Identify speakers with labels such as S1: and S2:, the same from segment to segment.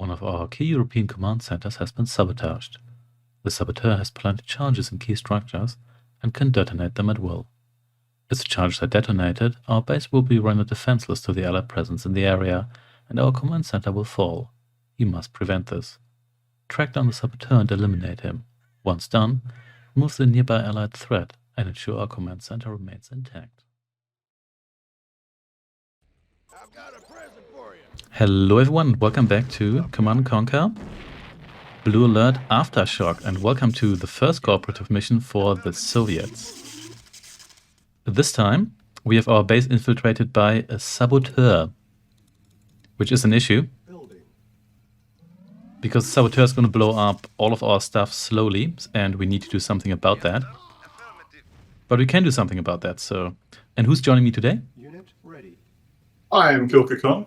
S1: One of our key European command centers has been sabotaged. The saboteur has planted charges in key structures and can detonate them at will. If the charges are detonated, our base will be rendered defenseless to the Allied presence in the area, and our command center will fall. You must prevent this. Track down the saboteur and eliminate him. Once done, remove the nearby Allied threat and ensure our command center remains intact.
S2: I've got a present for you.
S1: Hello everyone, welcome back to Command & Conquer Blue Alert Aftershock, and welcome to the first cooperative mission for the Soviets. This time, we have our base infiltrated by a saboteur, which is an issue, because the saboteur is going to blow up all of our stuff slowly, and we need to do something about that. But we can do something about that, so... And who's joining me today?
S2: Unit ready.
S3: I am Kilkakon.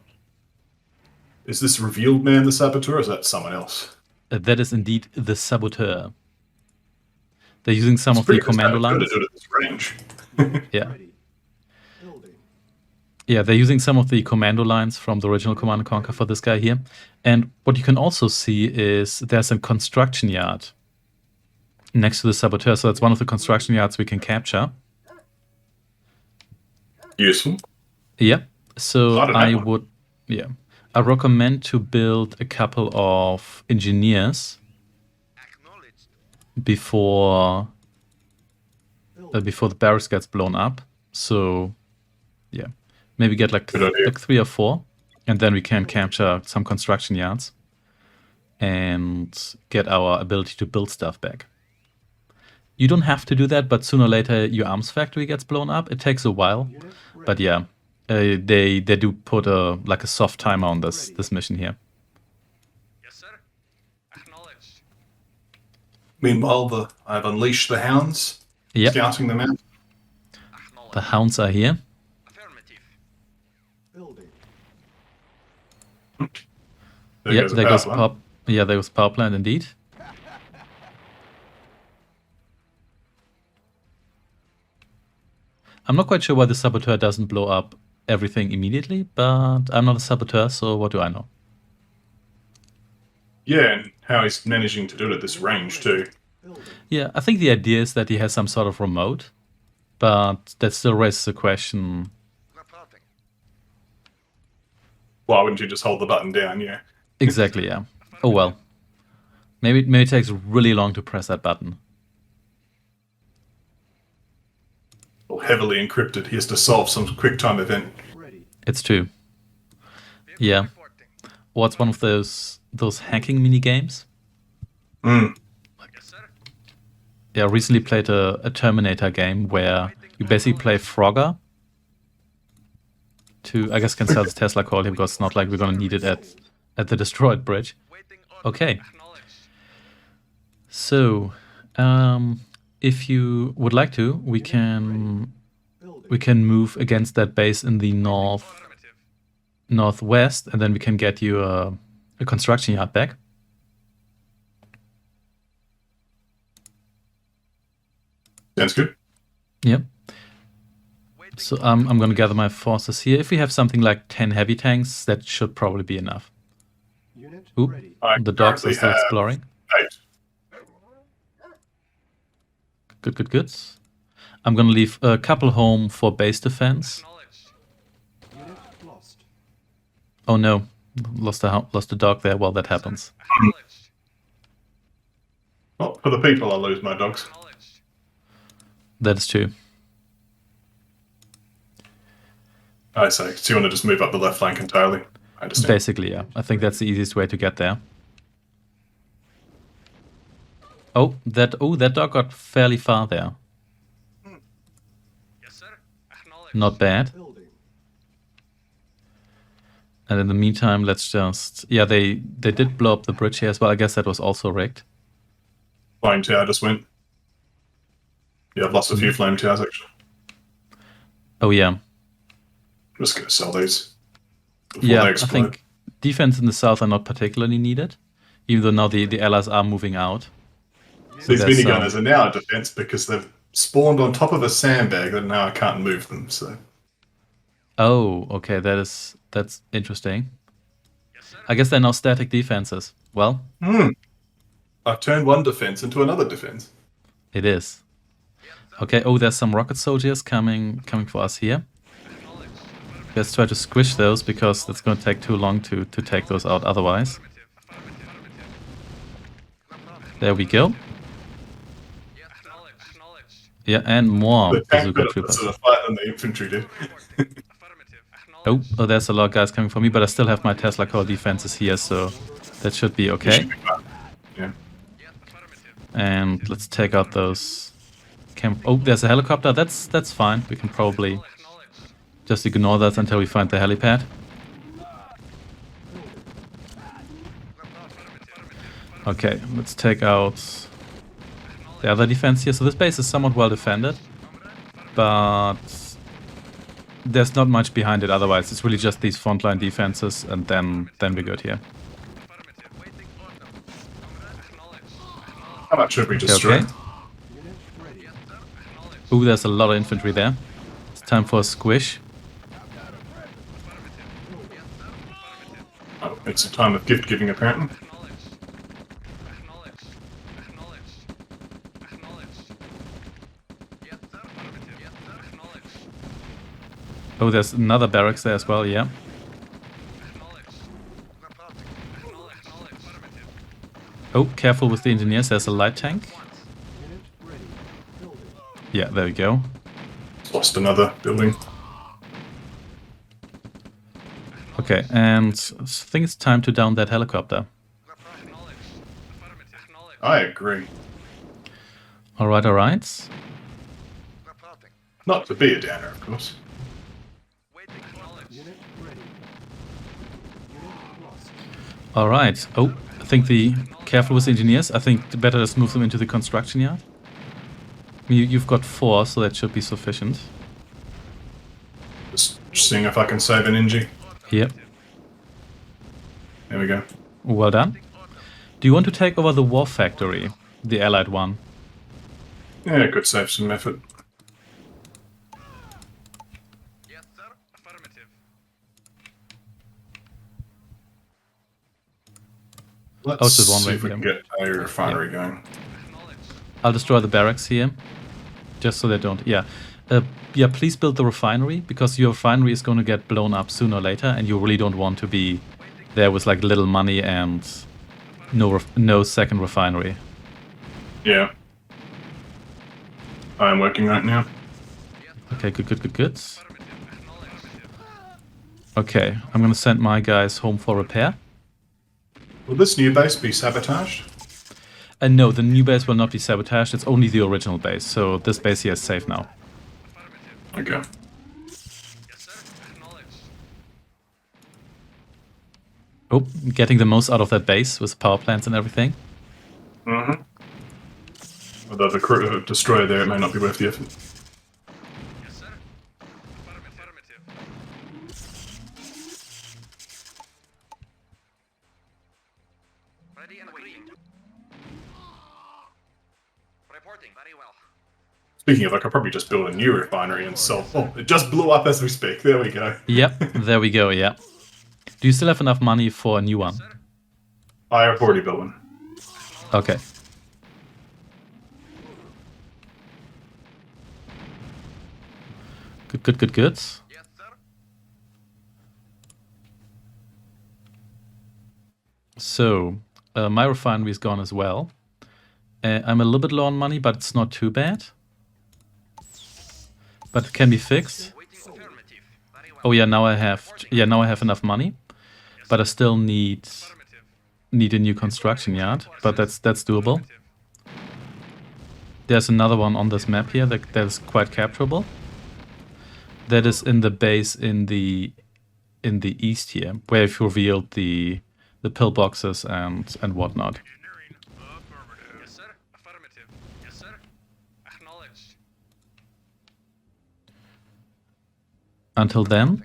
S3: Is this revealed man the saboteur, or is that someone else?
S1: That is indeed the saboteur. They're using some of the commando lines.
S3: Good to do it at this range.
S1: Yeah. Yeah, they're using some of the commando lines from the original Command & Conquer for this guy here. And what you can also see is there's a construction yard next to the saboteur. So that's one of the construction yards we can capture.
S3: Useful.
S1: Yeah. So I recommend to build a couple of engineers before the barracks gets blown up. So yeah, maybe get like 3 or 4, and then we can capture some construction yards and get our ability to build stuff back. You don't have to do that, but sooner or later your arms factory gets blown up. It takes a while, but yeah, they do put a soft timer on this mission here.
S4: Yes, sir. Acknowledged.
S3: Meanwhile, I've unleashed the hounds, scouting them out.
S1: The hounds are here.
S4: Affirmative.
S3: There goes
S1: power plant indeed. I'm not quite sure why the saboteur doesn't blow up everything immediately, but I'm not a saboteur, so what do I know?
S3: Yeah, and how he's managing to do it at this range too.
S1: Yeah, I think the idea is that he has some sort of remote, but that still raises the question.
S4: Reporting.
S3: Why wouldn't you just hold the button down? Yeah.
S1: Exactly, yeah. Oh well. Maybe it takes really long to press that button.
S3: Or heavily encrypted. He has to solve some quick time event.
S1: It's true. Yeah. Or it's one of those hacking mini games.
S3: Mm.
S4: Yes, sir.
S1: Yeah, I recently played a Terminator game where you basically play Frogger to, I guess, cancel the Tesla call here, because it's not like we're going to need it at the destroyed bridge. Okay. So, if you would like to, we can move against that base in the northwest, and then we can get you a construction yard back.
S3: Sounds good.
S1: Yep. So I'm going to gather my forces here. If we have something like 10 heavy tanks, that should probably be enough. Oop, the dogs are still exploring.
S3: 8.
S1: Good. I'm going to leave a couple home for base defense. Oh no, lost a dog there. Well, that happens.
S3: Well, for the people, I'll lose my dogs.
S1: That is true.
S3: I say, so you want to just move up the left flank entirely? I understand.
S1: Basically, yeah. I think that's the easiest way to get there. Oh, that dog got fairly far there.
S4: Yes, sir. Acknowledged.
S1: Not bad. And in the meantime, let's just... Yeah, they did blow up the bridge here as well. I guess that was also rigged.
S3: Flame tower just went. Yeah, I've lost a few flame towers, actually.
S1: Oh, yeah.
S3: I'm just going to sell these. Before
S1: Yeah,
S3: they
S1: I
S3: explode.
S1: think defense in the south are not particularly needed, even though now the allies are moving out. So
S3: These
S1: there's,
S3: minigunners are now a defense because they've spawned on top of a sandbag and now I can't move them, so...
S1: Oh, okay, that's interesting.
S4: Yes,
S1: I guess they're now static defenses. Well,
S3: I've turned one defense into another defense.
S1: it is. Okay, oh, there's some rocket soldiers coming for us here. Let's try to squish those, because it's going to take too long to take those out otherwise. There we go. Yeah, and more
S3: The tank
S1: bazooka
S3: did
S1: troopers.
S3: a fight than the infantry did.
S1: Oh, there's a lot of guys coming for me, but I still have my Tesla core defenses here, so that should be okay.
S3: Should be fine. Yeah.
S1: And let's take out those camp. Oh, there's a helicopter. That's fine. We can probably just ignore that until we find the helipad. Okay, let's take out the other defense here. So this base is somewhat well defended, but there's not much behind it otherwise. It's really just these frontline defenses, and then we're good here.
S3: How much should we destroy?
S1: Okay. Ooh, there's a lot of infantry there. It's time for a squish.
S3: Oh, it's a time of gift giving, apparently.
S1: Oh, there's another barracks there as well, yeah. Oh, careful with the engineers, there's a light tank. Yeah, there we go.
S3: Lost another building.
S1: Okay, and I think it's time to down that helicopter.
S3: I agree.
S1: Alright, alright.
S3: Not to be a downer, of course.
S1: Alright. Oh, I think careful with the engineers. I think better just move them into the construction yard. You've got 4, so that should be sufficient.
S3: Just seeing if I can save an Ingy.
S1: Yep.
S3: There we go.
S1: Well done. Do you want to take over the war factory? The allied one?
S3: Yeah, it could save some effort. Let's
S1: just one
S3: see
S1: way
S3: if we
S1: for
S3: can
S1: them.
S3: get a refinery going.
S1: I'll destroy the barracks here. Just so they don't... Yeah. Yeah, please build the refinery, because your refinery is going to get blown up sooner or later, and you really don't want to be there with like little money and no second refinery.
S3: Yeah. I'm working right now.
S1: Okay, good. Okay, I'm going to send my guys home for repair.
S3: Will this new base be sabotaged?
S1: And no, the new base will not be sabotaged. It's only the original base, so this base here is safe now.
S3: Okay.
S1: Oh, getting the most out of that base with power plants and everything.
S3: Mm-hmm. Although the destroyer there, it may not be worth the effort.
S4: Ready and agreeing. Reporting very well.
S3: Speaking of, I could probably just build a new refinery and sell. Oh, it just blew up as we speak. There we go.
S1: Yep, there we go, yeah. Do you still have enough money for a new one?
S3: I have already built one.
S1: Okay. Good.
S4: Yes, sir.
S1: So, my refinery is gone as well. I'm a little bit low on money, but it's not too bad. But it can be fixed.
S4: Waiting affirmative. Very well.
S1: Oh yeah, now I have enough money, but I still need a new construction yard. But that's doable. There's another one on this map here that is quite capturable. That is in the base in the east here, where I've revealed the pillboxes and whatnot.
S4: Yes, sir. Affirmative. Yes, sir. Acknowledged.
S1: Until then,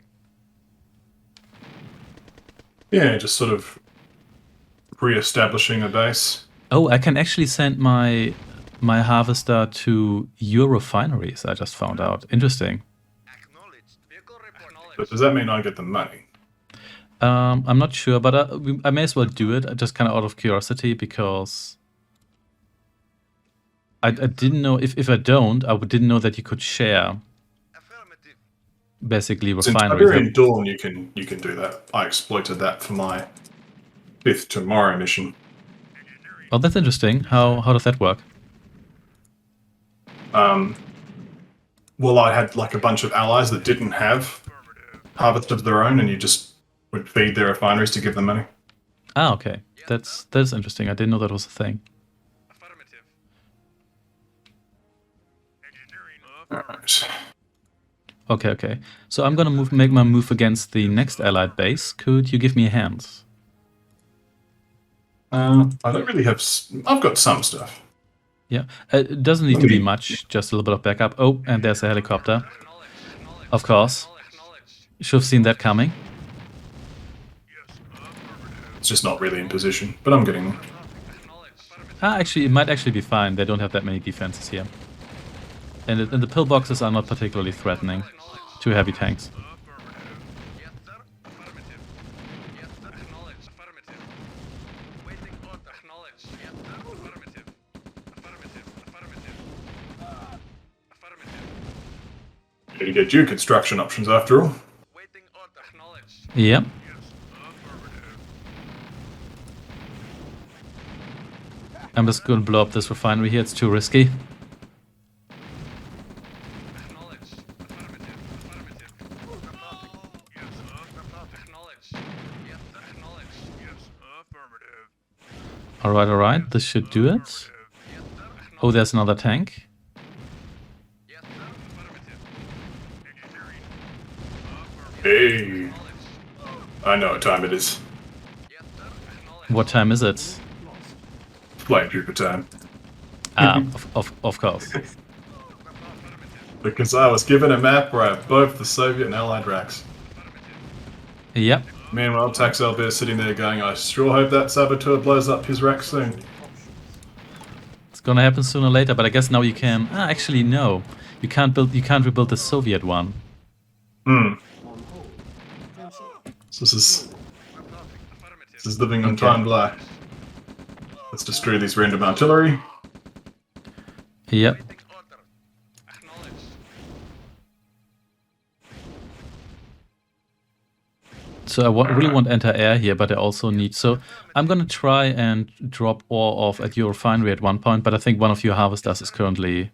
S3: Yeah, just sort of re-establishing a base.
S1: oh, I can actually send my harvester to your refineries. I just found out. Interesting.
S4: Acknowledged. Vehicle report.
S3: But does that mean I get the money?
S1: I'm not sure, but I may as well do it, just kind of out of curiosity, because I didn't know, if I don't, didn't know that you could share
S4: Affirmative.
S1: basically
S3: It's in
S1: refineries.
S3: Tiberian Dawn you can do that. I exploited that for my 5th Tomorrow mission.
S1: Oh, that's interesting. How does that work?
S3: Well, I had like a bunch of allies that didn't have harvest of their own, and you just would feed their refineries to give them money.
S1: Ah, okay. That's interesting. I didn't know that was a thing.
S4: Affirmative.
S3: Alright.
S1: Okay. So I'm gonna make my move against the next allied base. Could you give me a hand?
S3: I don't really have... I've got some stuff.
S1: Yeah, it doesn't need to be much, just a little bit of backup. Oh, and there's a helicopter. Of course. Should have seen that coming.
S3: It's just not really in position, but I'm getting...
S1: Ah, actually, it might actually be fine. They don't have that many defenses here. And the pillboxes are not particularly threatening. 2 heavy tanks.
S4: Yes, sir. Affirmative. Yes, sir. Acknowledge. Affirmative. Waiting order. Acknowledge. Yes, sir. Affirmative. Affirmative. Affirmative. Affirmative.
S3: Need to get you construction options after all.
S4: Waiting order. Acknowledge.
S1: Yep. I'm just gonna blow up this refinery here. It's too risky.
S4: Acknowledge. Affirmative. Affirmative. Yes, acknowledge. Yes, acknowledge. Yes, affirmative.
S1: Alright. This should do it.
S4: Yes, sir. Acknowledge.
S1: Oh, there's another tank.
S4: Yes, sir. Affirmative. Engineering.
S3: Hey, I know what time it is.
S4: Yes, sir. Acknowledge.
S1: What time is it?
S3: Flight trooper time.
S1: Ah, of course.
S3: Because I was given a map where I have both the Soviet and Allied racks.
S1: Yep.
S3: Meanwhile, Taxel Bear sitting there going, I sure hope that saboteur blows up his rack soon.
S1: It's gonna happen sooner or later, but I guess now you can... Ah, actually, no. You can't rebuild the Soviet one.
S3: So this is living on time lie. Let's destroy these random artillery.
S1: Yep.
S4: Waiting order. Acknowledge.
S1: So I really want anti-air here, but I also need... So I'm gonna try and drop ore off at your refinery at one point, but I think one of your harvesters is currently...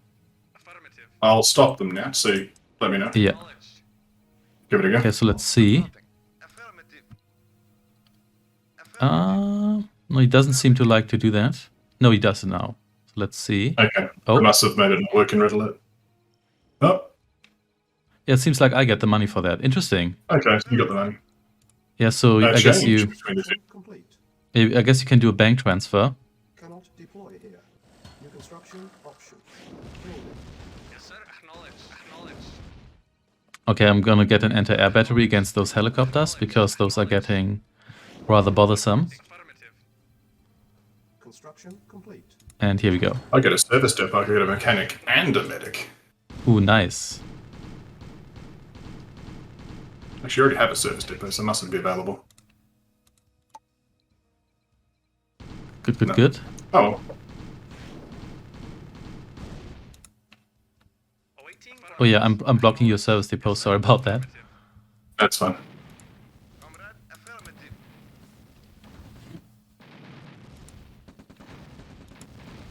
S4: Affirmative.
S3: I'll stop them now, so let me know.
S1: Yeah.
S4: Acknowledge.
S3: Give it a go.
S1: Okay, so let's see.
S4: Affirmative.
S1: No, he doesn't seem to like to do that. No, he does now. So let's see.
S3: Okay.
S1: Oh.
S3: I must have made it not working red alert. Oh,
S1: Yeah, it seems like I get the money for that. Interesting.
S3: okay, so you got the money.
S1: Yeah, so I guess
S3: Change
S1: you...
S3: between the two.
S2: Complete.
S1: I guess you can do a bank transfer.
S2: Cannot deploy here. New construction options. Building.
S4: Yes, sir. Acknowledge. Acknowledge.
S1: Okay, I'm gonna get an anti-air battery against those helicopters, because those are getting rather bothersome.
S4: Affirmative.
S2: Construction complete.
S1: And here we go.
S3: I get a service depot, I get a mechanic and a medic.
S1: Ooh, nice.
S3: Actually, you already have a service depot, so it mustn't be available.
S1: Good.
S3: Oh,
S4: Awaiting.
S1: Oh yeah, I'm blocking your service depot. Sorry about that.
S3: that's fine.
S4: Comrade. Affirmative.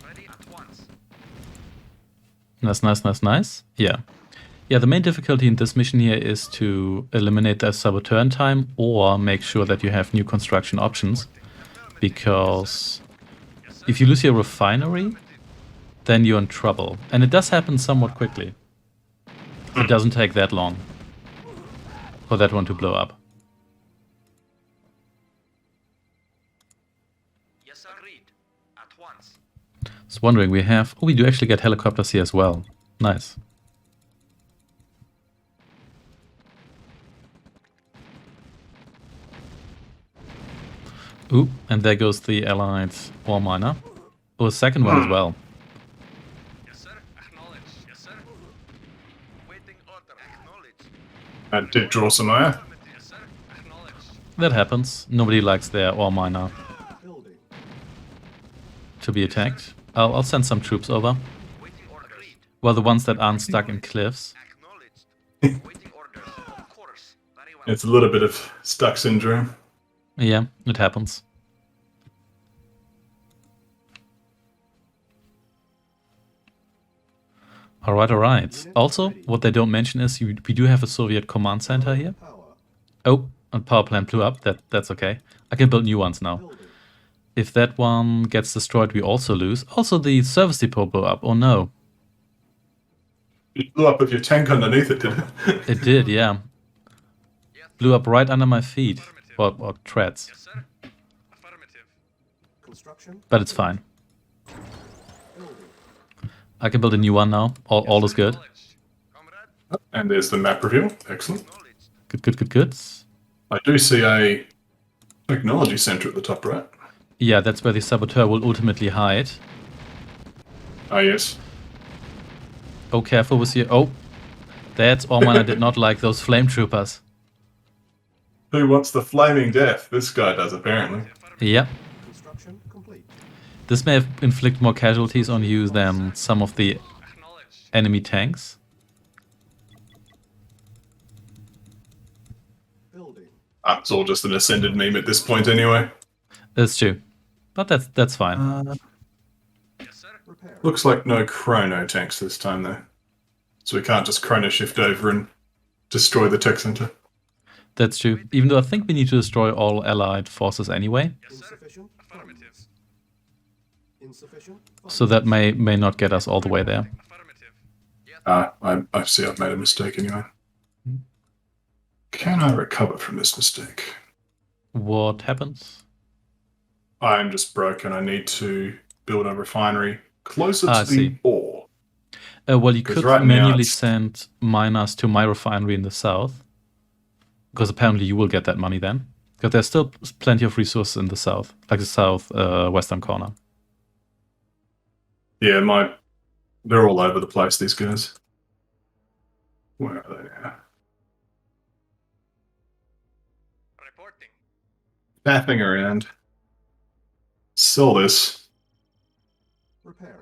S4: Ready at once.
S1: Nice. Yeah, the main difficulty in this mission here is to eliminate the saboteur in time or make sure that you have new construction options. Because if you lose your refinery, then you're in trouble. And it does happen somewhat quickly. It doesn't take that long for that one to blow up.
S4: Yes, sir. Agreed. At once.
S1: I was wondering, we do actually get helicopters here as well. Nice. Ooh, and there goes the Allied ore miner. Oh, a second one as well.
S4: Yes, sir. Acknowledge. Yes, sir. Waiting order. Acknowledge.
S3: I did draw some iron.
S4: Yes, sir. Acknowledge.
S1: That happens. Nobody likes their ore miner
S2: Building.
S1: to be attacked. I'll send some troops over.
S4: Waiting orders.
S1: Well, the ones that aren't stuck in cliffs.
S4: Acknowledged. Waiting orders. Of course. Very well.
S3: It's a little bit of stuck syndrome.
S1: Yeah, it happens. Alright. Also, what they don't mention is we do have a Soviet command center here.
S2: Power.
S1: Oh, and power plant blew up. That's okay. I can build new ones now.
S2: Building.
S1: If that one gets destroyed, we also lose. Also, the service depot blew up. Oh no.
S3: It blew up with your tank underneath it, did it?
S1: It did, yeah.
S4: Yes,
S1: Blew up right under my feet. Or treads.
S4: yes, sir. Affirmative.
S2: Construction.
S1: But it's fine.
S2: Building.
S1: I can build a new one now. All is good.
S4: Acknowledged. Comrade.
S3: And there's the map reveal. Excellent.
S4: Acknowledged.
S1: Good.
S3: I do see a technology center at the top right.
S1: Yeah, that's where the saboteur will ultimately hide.
S3: Ah, yes.
S1: Oh, careful with your... Oh, that's Orman. I did not like those flame troopers.
S3: Who wants the flaming death? This guy does, apparently.
S1: Yeah,
S2: Construction complete.
S1: this may have inflict more casualties on you than some of the
S4: Acknowledged.
S1: enemy tanks.
S2: Building.
S3: It's all just an ascended meme at this point, anyway.
S1: That's true, but that's fine.
S4: Yes, sir.
S2: Repair.
S3: Looks like no chrono tanks this time, though. So we can't just chrono shift over and destroy the tech center.
S1: That's true. Even though I think we need to destroy all allied forces anyway,
S4: Yes, sir.
S2: Insufficient.
S4: Affirmative.
S2: Funds. Insufficient.
S1: so that may not get us all the way there.
S4: Affirmative. Yes.
S3: I see I've made a mistake anyway. Can I recover from this mistake?
S1: What happens?
S3: I'm just broken. I need to build a refinery closer
S1: Ah, I
S3: to the
S1: see.
S3: ore.
S1: Well, you
S3: Because
S1: could
S3: right now
S1: manually
S3: it's-
S1: send miners to my refinery in the south, because apparently you will get that money then. Because there's still plenty of resources in the south, like the south western corner.
S3: Yeah, they're all over the place, these guys. Where are they now?
S4: Reporting.
S3: Faffing around. Sell this.
S2: Repairing.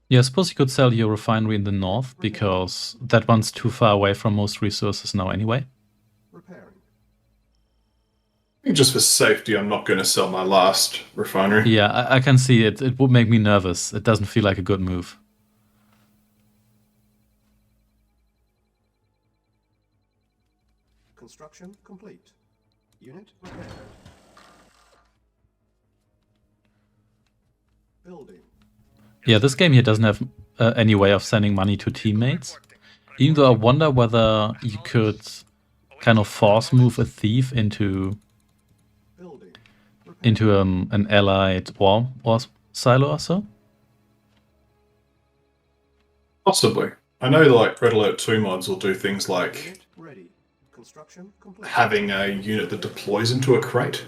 S1: Yeah, I suppose you could sell your refinery in the north, because that one's too far away from most resources now anyway.
S2: Repairing.
S3: I think just for safety, I'm not going to sell my last refinery.
S1: Yeah, I can see it. It would make me nervous. It doesn't feel like a good move.
S2: Construction complete. Unit repaired. Building.
S1: Yeah, this game here doesn't have any way of sending money to teammates. Even though I wonder whether you could kind of force move a thief into
S2: Building. Repair.
S1: into an allied or silo or so.
S3: Possibly. I know like Red Alert 2 mods will do things like
S2: Unit ready. Construction complete.
S3: having a unit that deploys into a crate.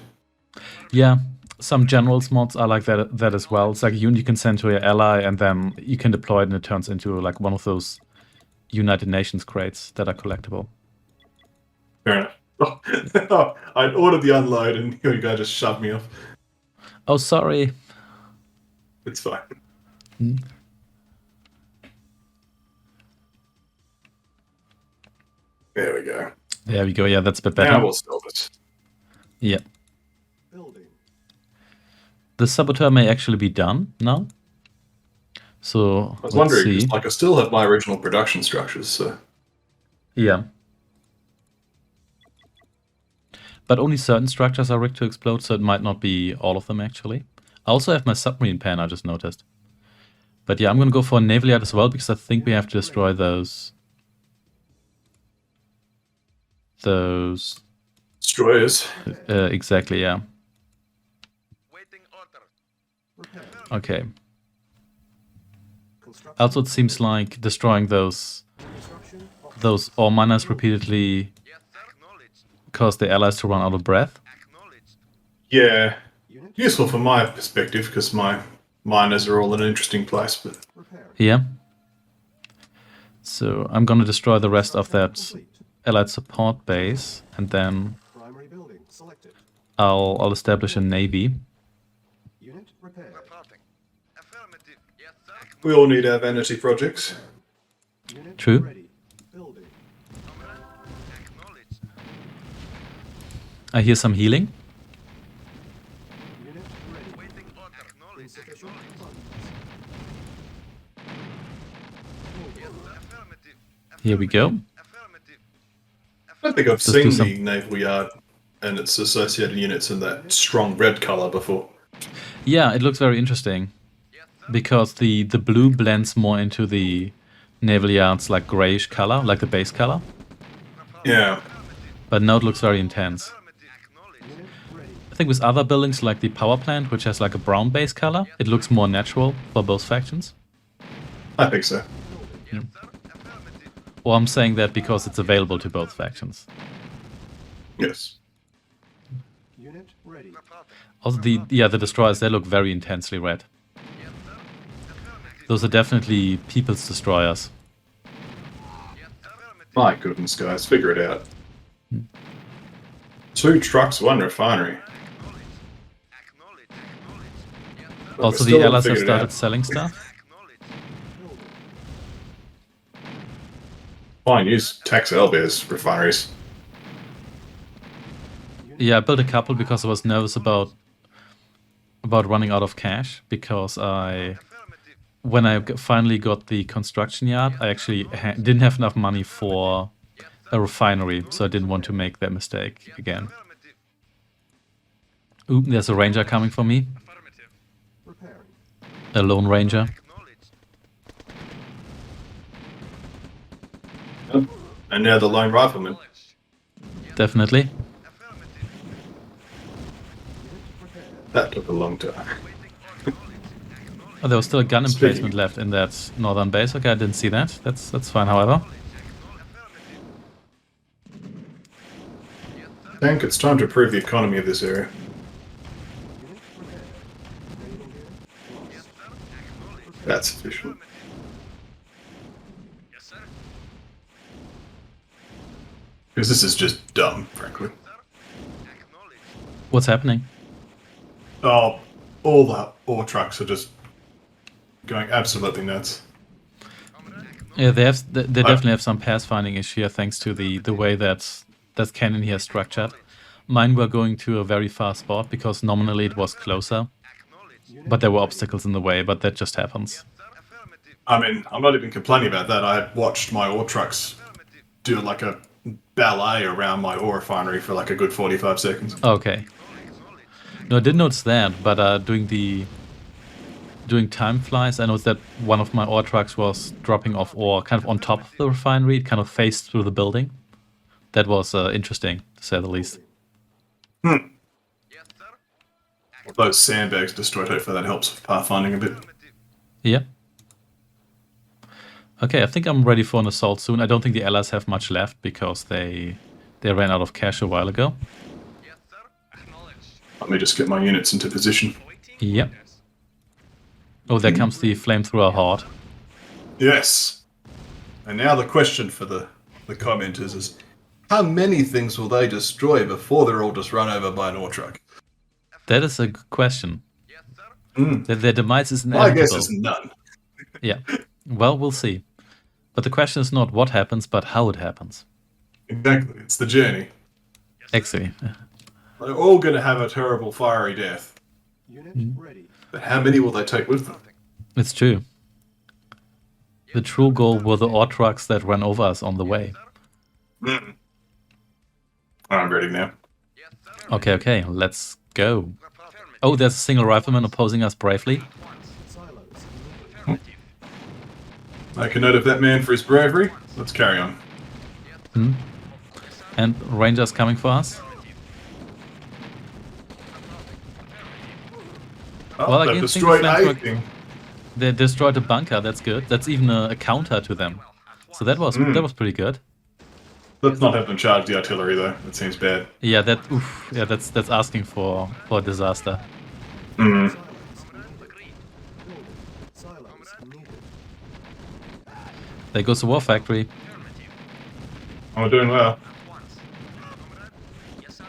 S1: Yeah, some generals mods are like that as well. It's like a unit you can send to your ally, and then you can deploy it, and it turns into like one of those United Nations crates that are collectible.
S3: Fair enough. Oh, I'd ordered the unload and you guy just shoved me off.
S1: Oh, sorry.
S3: It's fine. There we go.
S1: There we go. Yeah, that's a bit better.
S3: Now we'll sell this.
S1: Yeah,
S2: Building.
S1: the saboteur may actually be done now. So
S3: I was
S1: let's
S3: wondering,
S1: see.
S3: 'cause, like, I still have my original production structures, so
S1: Yeah. But only certain structures are rigged to explode, so it might not be all of them actually. I also have my submarine pan, I just noticed. But yeah, I'm gonna go for a naval yard as well, because I think we have to destroy those
S3: destroyers.
S1: exactly, yeah.
S4: Waiting order.
S2: Repair.
S1: Okay.
S2: Construction.
S1: Also, it seems like destroying those
S2: Construction. Option.
S1: those ore miners repeatedly
S4: Yes, sir. Acknowledged.
S1: cause the allies to run out of breath.
S4: Acknowledged.
S3: Yeah,
S2: Unit
S3: useful from my perspective because my miners are all in an interesting place. But
S2: repairing.
S1: Yeah. So I'm gonna destroy the rest of that
S2: Complete.
S1: Allied support base, and then
S2: Primary building selected.
S1: I'll establish a navy.
S2: Unit repaired.
S4: Reporting. Affirmative. Yes, sir.
S3: We all need our vanity projects.
S2: Unit
S1: True.
S2: ready. Building.
S4: Comrade. Acknowledged.
S1: I hear some healing.
S2: Unit ready.
S4: Waiting order. Acknowledged.
S2: Insufficient
S4: Acknowledged.
S2: funds.
S4: Yes, sir. Affirmative.
S1: Here we go.
S4: Affirmative.
S3: I don't think I've
S1: Let's do
S3: seen
S1: some-
S3: the naval yard and its associated units in that strong red color before.
S1: Yeah, it looks very interesting because the blue blends more into the naval yard's like grayish color, like the base color.
S3: Yeah.
S1: But now it looks very intense.
S4: Affirmative. Acknowledged.
S2: Unit ready.
S1: I think with other buildings like the power plant, which has like a brown base color, it looks more natural for both factions.
S3: I think so.
S4: Yes, sir. Affirmative.
S1: Or I'm saying that because it's available to both factions.
S3: Yes.
S2: Unit ready.
S4: Reporting.
S1: Also, the destroyers, they look very intensely red.
S4: Yes, sir. Affirmative.
S1: Those are definitely people's destroyers.
S4: Yes, sir. Affirmative.
S3: My goodness, guys, figure it out. 2 trucks, 1 refinery.
S4: Acknowledged. Acknowledged. Acknowledged. Yes, sir.
S3: But
S1: Also,
S3: we
S1: the
S3: still haven't
S1: allies have
S3: figured it
S1: started
S3: out.
S1: selling stuff.
S4: Acknowledged.
S2: Building.
S3: Fine, use tax owlbears refineries.
S1: Yeah, I built a couple because I was nervous about running out of cash because when I finally got the construction yard, I actually didn't have enough money for a refinery, so I didn't want to make that mistake again.
S4: Affirmative.
S1: Ooh, there's a ranger coming for me,
S4: Affirmative.
S2: Repairing.
S1: a lone ranger.
S4: Acknowledged.
S3: And now the lone rifleman.
S4: Acknowledged.
S1: Definitely.
S4: Affirmative.
S2: Unit prepared.
S3: That took a long time.
S4: Waiting order. Acknowledged.
S1: Oh, there was still a gun
S3: Speaking.
S1: emplacement left in that northern base. Okay, I didn't see that. That's fine, however.
S3: Tank, it's time to improve the economy of this area.
S2: Unit prepared. Naval gear lost.
S3: That's sufficient.
S4: Yes, sir.
S3: Because this is just dumb, frankly.
S4: Acknowledged.
S1: What's happening?
S3: Oh, all the ore trucks are just going absolutely nuts.
S1: Yeah, they definitely have some pass finding issue here thanks to the way that cannon here is structured. Mine were going to a very far spot because nominally it was closer,
S4: Acknowledged.
S1: but there were obstacles in the way, but that just happens.
S4: Affirmative.
S3: I mean, I'm not even complaining about that. I watched my ore trucks
S4: Affirmative.
S3: do like a ballet around my ore refinery for like a good 45 seconds.
S1: Okay. No, I did notice that, but doing time flies, I noticed that one of my ore trucks was dropping off ore kind of on top of the refinery. It kind of phased through the building. That was interesting, to say the least.
S4: Yes, sir.
S3: Those sandbags destroyed, hopefully that helps with pathfinding a bit.
S4: Affirmative.
S1: Yeah. Okay, I think I'm ready for an assault soon. I don't think the allies have much left because they ran out of cash a while ago.
S4: Yes, sir. Acknowledged.
S3: Let me just get my units into position.
S4: Waiting
S1: Yep.
S4: orders.
S1: Oh, there comes the flamethrower horde.
S3: Yes. And now the question for the commenters is, how many things will they destroy before they're all just run over by an ore truck?
S1: That is a good question.
S4: Yes, sir.
S1: Their demise is
S3: My guess
S1: inevitable.
S3: is none.
S1: Yeah. Well, we'll see. But the question is not what happens, but how it happens.
S3: Exactly. It's the journey.
S1: Actually,
S3: They're all going to have a terrible fiery death.
S2: Unit ready.
S3: But how many will they take with them?
S1: it's true. The true goal were the ore trucks that ran over us on the way.
S3: I'm ready now.
S4: Yes, sir.
S1: Okay, let's go.
S4: Affirmative.
S1: Oh, there's a single rifleman opposing us bravely.
S2: Silos.
S4: Affirmative.
S3: Make a note of that man for his bravery. Let's carry on.
S1: And rangers coming for us.
S3: Oh,
S1: Well, I
S3: they've
S1: can think
S3: destroyed
S1: the flames
S3: everything.
S1: They destroyed a bunker, that's good. That's even a counter to them. So that was pretty good.
S3: Let's not have them charge the artillery though. That seems bad.
S1: Yeah, that's asking for a disaster.
S2: Silos needed. Building. Silos needed.
S1: There goes the war factory.
S3: we're doing well.
S4: Yes, sir.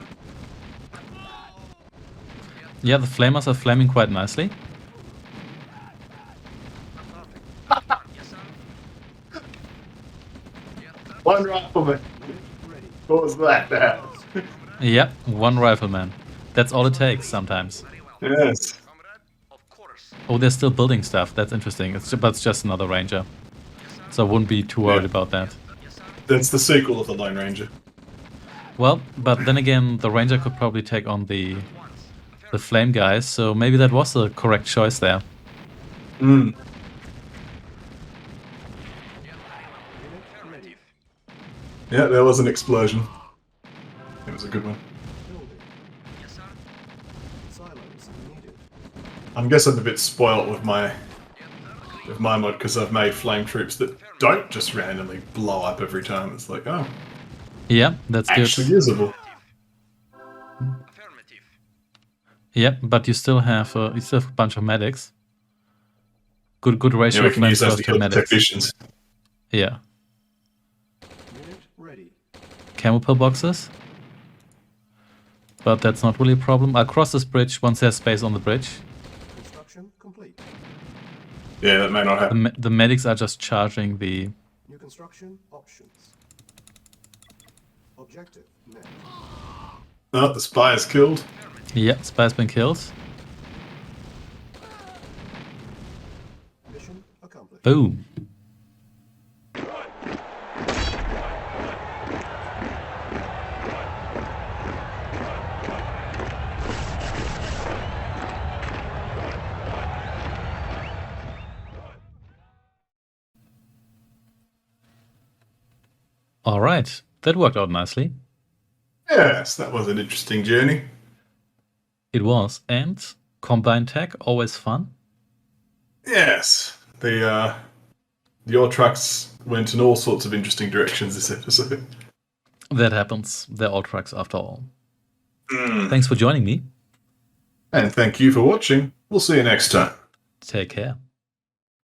S1: Yeah, the flamers are flaming quite nicely.
S4: Yes, sir.
S3: One rifleman. What was that?
S1: Yeah, one rifleman. That's all it takes sometimes.
S3: Yes.
S4: Comrade, of course.
S1: Oh, they're still building stuff. That's interesting. But it's just another ranger. So I wouldn't be too worried about that.
S3: That's the sequel of the Lone Ranger.
S1: Well, but then again, the ranger could probably take on the flame guys, so maybe that was the correct choice there.
S3: Mm.
S4: Affirmative.
S3: Yeah, there was an explosion. It was a good one.
S2: Building.
S4: Yes, sir.
S2: Silos needed.
S3: I guess I'm a bit spoilt with my mod because I've made flame troops that don't just randomly blow up every time. It's like, oh,
S1: Yeah, that's
S3: actually
S1: good.
S3: usable.
S4: Affirmative.
S1: Yeah, but you still have a bunch of medics. Good
S3: Yeah,
S1: ratio
S3: we
S1: of
S3: can use those to
S1: flamethrowers to
S3: kill the
S1: medics.
S3: technicians.
S1: Yeah.
S2: Unit ready.
S1: Camo pillboxes. But that's not really a problem. I'll cross this bridge once there's space on the bridge.
S2: Construction complete.
S3: Yeah, that may not happen.
S1: The medics are just charging the...
S2: New construction options. Objective met.
S3: Oh, the spy is killed.
S1: Yeah, spy's been killed.
S2: Mission accomplished.
S1: Boom. All right, that worked out nicely.
S3: Yes, that was an interesting journey.
S1: It was, and combined tech always fun.
S3: Yes, the your trucks went in all sorts of interesting directions this episode.
S1: That happens. They're all trucks after all. Thanks for joining me.
S3: And thank you for watching. We'll see you next time.
S1: Take care.